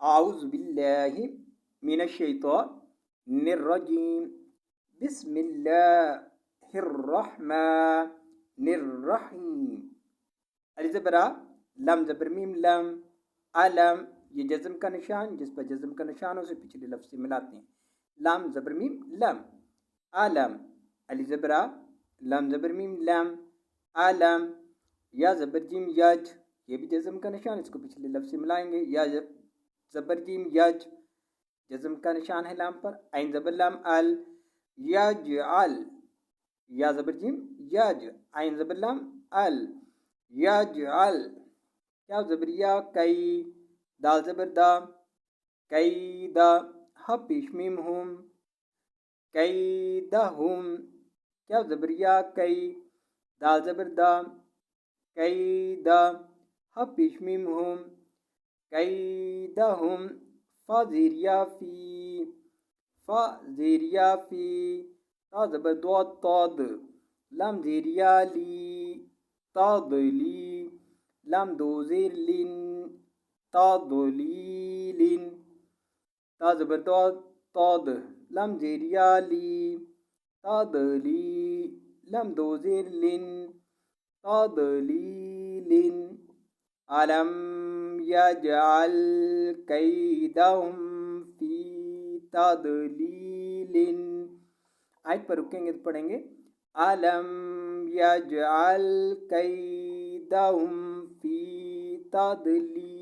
أعوذ بالله من الشيطان الرجيم. بسم الله الرحمن الرحیم. الف زبر آ، لام زبر میم لم، علم یہ جزم کا نشان، جس پر جزم کا نشان ہو اسے پچھلے لفظ سے ملاتے ہیں. لام زبر میم لم، علم. الف زبر آ، لام زبر میم لم، علم. یا زبر جیم یج، یہ بھی جزم کا نشان، اس کو پچھلے لفظ سے ملائیں گے. یا زبر جیم یج، جزم کا نشان ہے لام پر. عین زبر لام ال، یجعل. یا زبر جیم یج، عین زبر لام ال، یجعل. یا زبر یا کئی، دال زبر دا، کئی دا. ہ پیش میم ہم، کئی دا ہم. کیا زبر یا کئی، دال زبر دا، کئی دا. ہ پیش میم ہم، کئی دا ہم. فا زیر یا فی، فا زیر یا فی. تا زبر دو تاد، لام زیر یا لی، تاد لی. لام دو زیر لن، تاد لی لن. تا زبر دو تاد، لام زیر یا لی، تاد لی. لام دو زیر لن، تاد لی لن. علم یجعل کیدہم فی تضلیل. آیت پر رکیں گے تو پڑھیں گے علم یجعل کیدہم فی تضلیل.